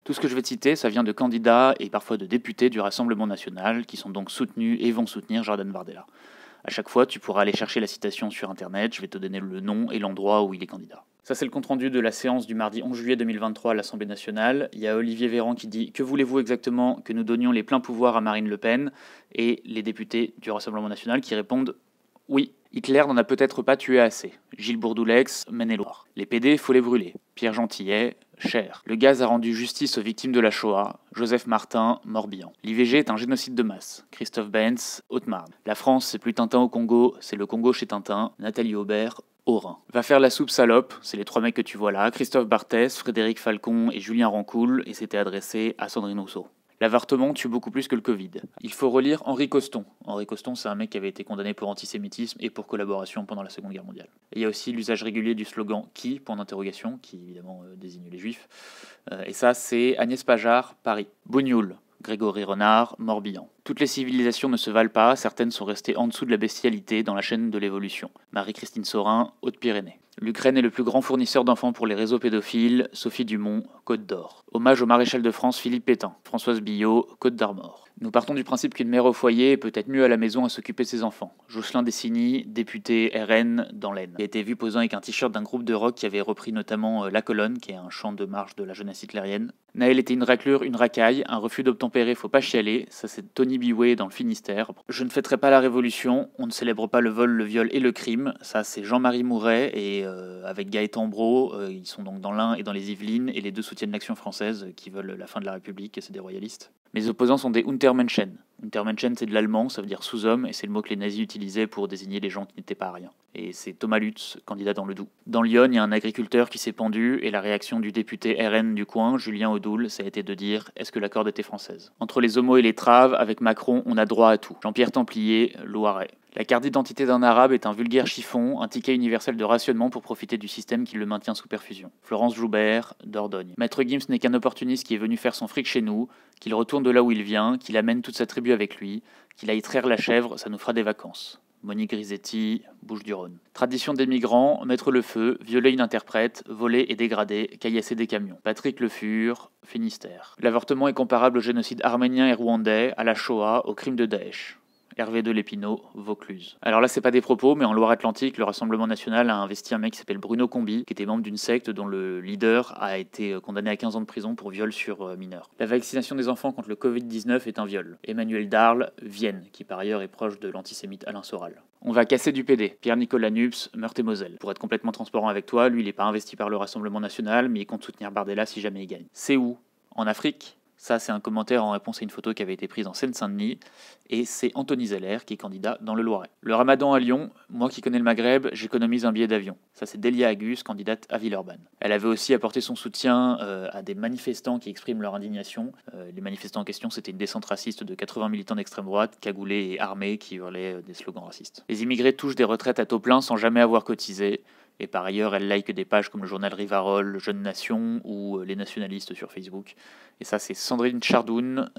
Tout ce que je vais te citer, ça vient de candidats et parfois de députés du Rassemblement national qui sont donc soutenus et vont soutenir Jordan Bardella. À chaque fois, tu pourras aller chercher la citation sur Internet, je vais te donner le nom et l'endroit où il est candidat. Ça, c'est le compte-rendu de la séance du mardi 11 juillet 2023 à l'Assemblée nationale. Il y a Olivier Véran qui dit « Que voulez-vous exactement que nous donnions les pleins pouvoirs à Marine Le Pen ?» Et les députés du Rassemblement national qui répondent « Oui, Hitler n'en a peut-être pas tué assez. Gilles Bourdoulex, Maine-et-Loire. Les PD, faut les brûler. Pierre Gentillet, Cher. Le gaz a rendu justice aux victimes de la Shoah. Joseph Martin, Morbihan. L'IVG est un génocide de masse. Christophe Benz, Haute-Marne. La France, c'est plus Tintin au Congo, c'est le Congo chez Tintin. Nathalie Aubert, Haut-Rhin. Va faire la soupe salope, c'est les 3 mecs que tu vois là. Christophe Barthès, Frédéric Falcon et Julien Rancoul, et c'était adressé à Sandrine Rousseau. L'avortement tue beaucoup plus que le Covid. Il faut relire Henri Coston. Henri Coston, c'est un mec qui avait été condamné pour antisémitisme et pour collaboration pendant la Seconde Guerre mondiale. Et il y a aussi l'usage régulier du slogan « Qui ?», qui évidemment désigne les Juifs. Et ça, c'est Agnès Pajar, Paris. Bougnoul, Grégory Renard, Morbihan. Toutes les civilisations ne se valent pas, certaines sont restées en dessous de la bestialité dans la chaîne de l'évolution. Marie-Christine Saurin, Haute-Pyrénées. L'Ukraine est le plus grand fournisseur d'enfants pour les réseaux pédophiles, Sophie Dumont, Côte d'Or. Hommage au maréchal de France Philippe Pétain, Françoise Billot, Côte d'Armor. Nous partons du principe qu'une mère au foyer est peut-être mieux à la maison à s'occuper de ses enfants. Jocelyn Dessigny, député RN dans l'Aisne, qui a été vu posant avec un t-shirt d'un groupe de rock qui avait repris notamment La Colonne, qui est un chant de marche de la jeunesse hitlérienne. Naël était une raclure, une racaille, un refus d'obtempérer, faut pas chialer, ça c'est Tony Biway dans le Finistère. Je ne fêterai pas la Révolution, on ne célèbre pas le vol, le viol et le crime, ça c'est Jean-Marie Mouret et avec Gaëtan Brault, ils sont donc dans l'Ain et dans les Yvelines et les deux soutiennent l'Action française qui veulent la fin de la République et c'est des royalistes. Mes opposants sont des Untermenschen. Untermenschen, c'est de l'allemand, ça veut dire sous-homme, et c'est le mot que les nazis utilisaient pour désigner les gens qui n'étaient pas ariens. Et c'est Thomas Lutz, candidat dans le Doubs. Dans Lyon, il y a un agriculteur qui s'est pendu, et la réaction du député RN du coin, Julien Audoul, ça a été de dire « Est-ce que la corde était française ?» Entre les homos et les traves, avec Macron, on a droit à tout. Jean-Pierre Templier, Loiret. La carte d'identité d'un arabe est un vulgaire chiffon, un ticket universel de rationnement pour profiter du système qui le maintient sous perfusion. Florence Joubert, Dordogne. Maître Gims n'est qu'un opportuniste qui est venu faire son fric chez nous, qu'il retourne de là où il vient, qu'il amène toute sa tribu avec lui, qu'il aille traire la chèvre, ça nous fera des vacances. Monique Grisetti, Bouches-du-Rhône. Tradition des migrants, mettre le feu, violer une interprète, voler et dégrader, caillasser des camions. Patrick Le Fur, Finistère. L'avortement est comparable au génocide arménien et rwandais, à la Shoah, au crime de Daesh. Hervé de Lépinot, Vaucluse. Alors là, c'est pas des propos, mais en Loire-Atlantique, le Rassemblement national a investi un mec qui s'appelle Bruno Combi, qui était membre d'une secte dont le leader a été condamné à 15 ans de prison pour viol sur mineur. La vaccination des enfants contre le Covid-19 est un viol. Emmanuel Darle, Vienne, qui par ailleurs est proche de l'antisémite Alain Soral. On va casser du PD. Pierre-Nicolas Nups, Meurthe-et-Moselle. Pour être complètement transparent avec toi, lui, il n'est pas investi par le Rassemblement national, mais il compte soutenir Bardella si jamais il gagne. C'est où ? En Afrique ? Ça, c'est un commentaire en réponse à une photo qui avait été prise en Seine-Saint-Denis, et c'est Anthony Zeller qui est candidat dans le Loiret. Le Ramadan à Lyon, moi qui connais le Maghreb, j'économise un billet d'avion. Ça, c'est Delia Agus, candidate à Villeurbanne. Elle avait aussi apporté son soutien à des manifestants qui expriment leur indignation. Les manifestants en question, c'était une descente raciste de 80 militants d'extrême droite, cagoulés et armés, qui hurlaient des slogans racistes. Les immigrés touchent des retraites à taux plein sans jamais avoir cotisé. Et par ailleurs, elle like des pages comme le journal Rivarol, Jeune Nation ou Les Nationalistes sur Facebook. Et ça, c'est Sandrine Chardoun,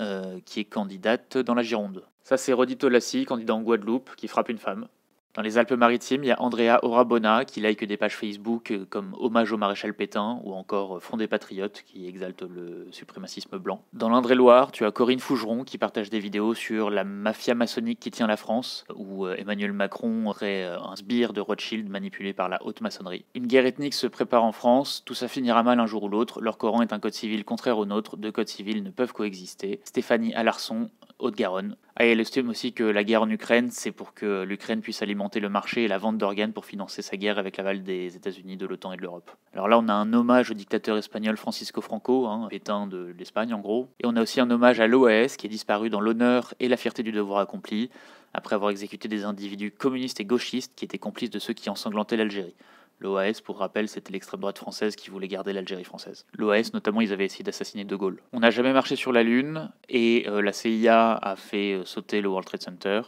qui est candidate dans la Gironde. Ça, c'est Rodi Tolassi, candidat en Guadeloupe, qui frappe une femme. Dans les Alpes-Maritimes, il y a Andrea Orabona qui like des pages Facebook comme Hommage au maréchal Pétain ou encore Front des Patriotes qui exalte le suprémacisme blanc. Dans l'Indre-et-Loire, tu as Corinne Fougeron qui partage des vidéos sur la mafia maçonnique qui tient la France où Emmanuel Macron aurait un sbire de Rothschild manipulé par la haute maçonnerie. Une guerre ethnique se prépare en France, tout ça finira mal un jour ou l'autre. Leur Coran est un code civil contraire au nôtre, deux codes civils ne peuvent coexister. Stéphanie Alarson, Haute-Garonne. Ah, et elle estime aussi que la guerre en Ukraine, c'est pour que l'Ukraine puisse alimenter le marché et la vente d'organes pour financer sa guerre avec l'aval des États-Unis, de l'OTAN et de l'Europe. Alors là, on a un hommage au dictateur espagnol Francisco Franco, Pétain de l'Espagne en gros. Et on a aussi un hommage à l'OAS qui est disparu dans l'honneur et la fierté du devoir accompli, après avoir exécuté des individus communistes et gauchistes qui étaient complices de ceux qui ensanglantaient l'Algérie. L'OAS, pour rappel, c'était l'extrême droite française qui voulait garder l'Algérie française. L'OAS, notamment, ils avaient essayé d'assassiner De Gaulle. On n'a jamais marché sur la Lune, et la CIA a fait sauter le World Trade Center.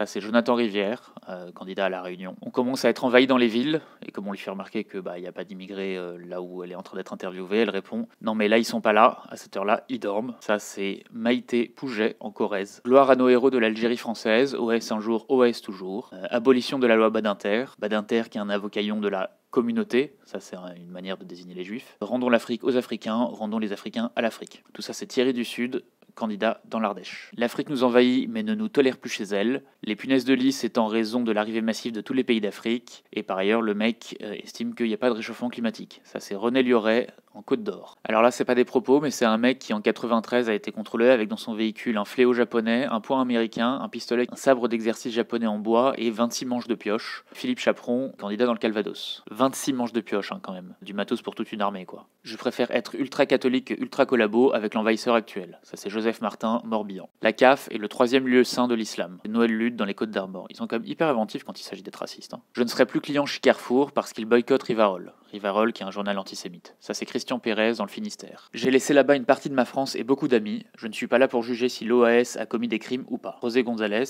Ça, c'est Jonathan Rivière, candidat à La Réunion. On commence à être envahi dans les villes, et comme on lui fait remarquer qu'il n'y a pas d'immigrés là où elle est en train d'être interviewée, elle répond « Non mais là, ils sont pas là, à cette heure-là, ils dorment ». Ça, c'est Maïté Pouget, en Corrèze. Gloire à nos héros de l'Algérie française, OS un jour, OS toujours. Abolition de la loi Badinter. Badinter qui est un avocaillon de la communauté, ça c'est une manière de désigner les juifs. Rendons l'Afrique aux Africains, rendons les Africains à l'Afrique. Tout ça c'est Thierry du Sud, candidat dans l'Ardèche. L'Afrique nous envahit mais ne nous tolère plus chez elle. Les punaises de lit c'est en raison de l'arrivée massive de tous les pays d'Afrique. Et par ailleurs le mec estime qu'il n'y a pas de réchauffement climatique. Ça c'est René Lioret en Côte d'Or. Alors là c'est pas des propos mais c'est un mec qui en 93 a été contrôlé avec dans son véhicule un fléau japonais, un poing américain, un pistolet, un sabre d'exercice japonais en bois et 26 manches de pioche. Philippe Chaperon, candidat dans le Calvados. 26 manches de pioche quand même. Du matos pour toute une armée quoi. Je préfère être ultra catholique que ultra collabo avec l'envahisseur actuel. Ça c'est Joseph Martin, Morbihan. La CAF est le 3e lieu saint de l'islam. Noël Lude dans les Côtes d'Armor. Ils sont quand même hyper inventifs quand il s'agit d'être racistes. Je ne serai plus client chez Carrefour parce qu'ils boycottent Rivarol. Rivarol qui est un journal antisémite. Ça c'est Christian Pérez dans le Finistère. J'ai laissé là-bas une partie de ma France et beaucoup d'amis. Je ne suis pas là pour juger si l'OAS a commis des crimes ou pas. José González,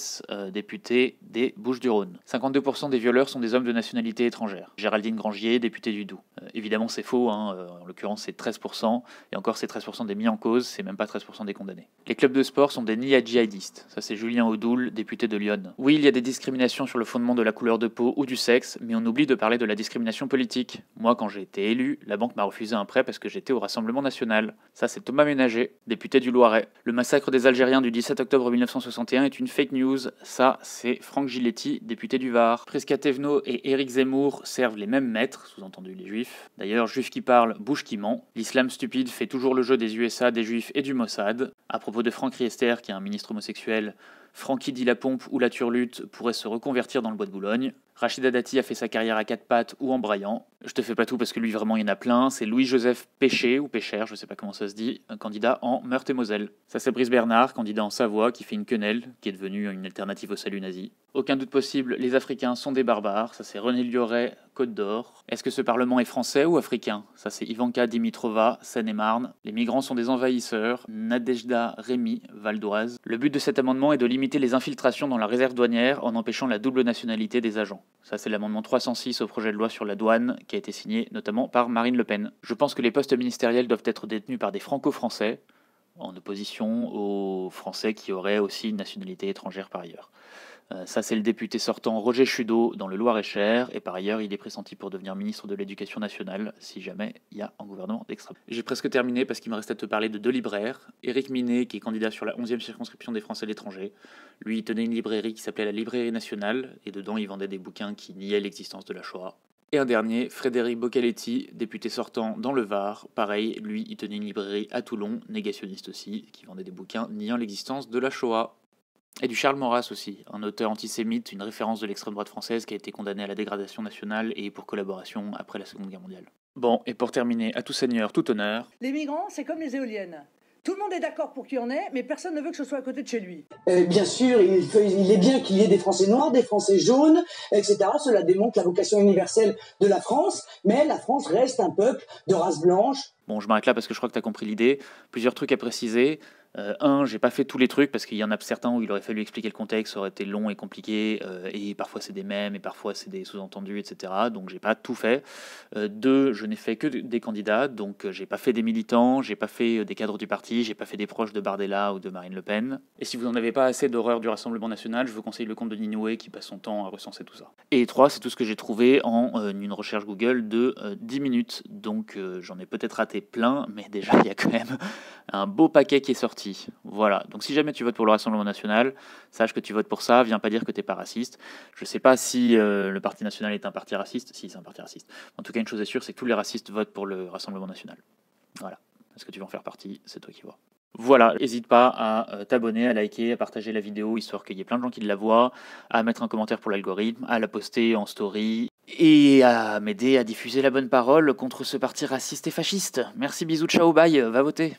député des Bouches-du-Rhône. 52% des violeurs sont des hommes de nationalité étrangère. Géraldine Grangier, députée du Doubs. Évidemment c'est faux, en l'occurrence c'est 13%, et encore c'est 13% des mis en cause, c'est même pas 13% des condamnés. Les clubs de sport sont des nids à djihadistes. Ça c'est Julien Audoul, député de Lyon. Oui, il y a des discriminations sur le fondement de la couleur de peau ou du sexe, mais on oublie de parler de la discrimination politique. Moi, quand j'ai été élu, la banque m'a refusé un prêt parce que j'étais au Rassemblement National. Ça c'est Thomas Ménager, député du Loiret. Le massacre des Algériens du 17 octobre 1961 est une fake news. Ça c'est Franck Giletti, député du Var. Prisca Thévenot et Éric Zemmour servent les mêmes maîtres, sous-entendu les juifs. D'ailleurs, juif qui parle, bouche qui ment. L'islam stupide fait toujours le jeu des USA, des juifs et du Mossad. À propos de Franck Riester, qui est un ministre homosexuel, Francky dit la pompe ou la turlute pourrait se reconvertir dans le bois de Boulogne. Rachida Dati a fait sa carrière à quatre pattes ou en braillant. Je te fais pas tout parce que lui vraiment il y en a plein. C'est Louis-Joseph Péché ou Pécher, je sais pas comment ça se dit, un candidat en Meurthe-et-Moselle. Ça c'est Brice Bernard, candidat en Savoie, qui fait une quenelle, qui est devenue une alternative au salut nazi. Aucun doute possible, les Africains sont des barbares. Ça c'est René Lioret, Côte d'Or. Est-ce que ce parlement est français ou africain? Ça c'est Ivanka Dimitrova, Seine-et-Marne. Les migrants sont des envahisseurs. Nadejda Rémy, Val d'Oise. Le but de cet amendement est de limiter les infiltrations dans la réserve douanière en empêchant la double nationalité des agents. Ça c'est l'amendement 306 au projet de loi sur la douane qui a été signé notamment par Marine Le Pen. Je pense que les postes ministériels doivent être détenus par des franco-français, en opposition aux Français qui auraient aussi une nationalité étrangère par ailleurs. Ça, c'est le député sortant Roger Chudeau dans le Loir-et-Cher, et par ailleurs, il est pressenti pour devenir ministre de l'Éducation nationale, si jamais il y a un gouvernement d'extrême. J'ai presque terminé parce qu'il me reste à te parler de deux libraires. Éric Minet, qui est candidat sur la 11e circonscription des Français à l'étranger. Lui, il tenait une librairie qui s'appelait la Librairie Nationale, et dedans, il vendait des bouquins qui niaient l'existence de la Shoah. Et un dernier, Frédéric Boccaletti, député sortant dans le Var. Pareil, lui, il tenait une librairie à Toulon, négationniste aussi, qui vendait des bouquins niant l'existence de la Shoah. Et du Charles Maurras aussi, un auteur antisémite, une référence de l'extrême droite française qui a été condamné à la dégradation nationale et pour collaboration après la Seconde Guerre mondiale. Bon, et pour terminer, à tout seigneur, tout honneur. Les migrants, c'est comme les éoliennes. Tout le monde est d'accord pour qu'il y en ait, mais personne ne veut que ce soit à côté de chez lui. Bien sûr, il est bien qu'il y ait des Français noirs, des Français jaunes, etc. Cela démontre la vocation universelle de la France, mais la France reste un peuple de race blanche. Bon, je m'arrête là parce que je crois que tu as compris l'idée. Plusieurs trucs à préciser. J'ai pas fait tous les trucs parce qu'il y en a certains où il aurait fallu expliquer le contexte, ça aurait été long et compliqué, et parfois c'est des mèmes, et parfois c'est des sous-entendus, etc. Donc j'ai pas tout fait. 2, je n'ai fait que des candidats, donc j'ai pas fait des militants, j'ai pas fait des cadres du parti, j'ai pas fait des proches de Bardella ou de Marine Le Pen. Et si vous n'en avez pas assez d'horreur du Rassemblement National, je vous conseille le compte de Ninoué qui passe son temps à recenser tout ça. Et 3, c'est tout ce que j'ai trouvé en une recherche Google de 10 minutes, donc j'en ai peut-être raté plein, mais déjà il y a quand même un beau paquet qui est sorti. Voilà, donc si jamais tu votes pour le Rassemblement National, sache que tu votes pour ça, viens pas dire que t'es pas raciste. Je sais pas si le Parti National est un parti raciste, si c'est un parti raciste. En tout cas, une chose est sûre, c'est que tous les racistes votent pour le Rassemblement National. Voilà, est-ce que tu veux en faire partie? C'est toi qui vois. Voilà, n'hésite pas à t'abonner, à liker, à partager la vidéo, histoire qu'il y ait plein de gens qui la voient, à mettre un commentaire pour l'algorithme, à la poster en story, et à m'aider à diffuser la bonne parole contre ce parti raciste et fasciste. Merci, bisous, ciao, bye, va voter.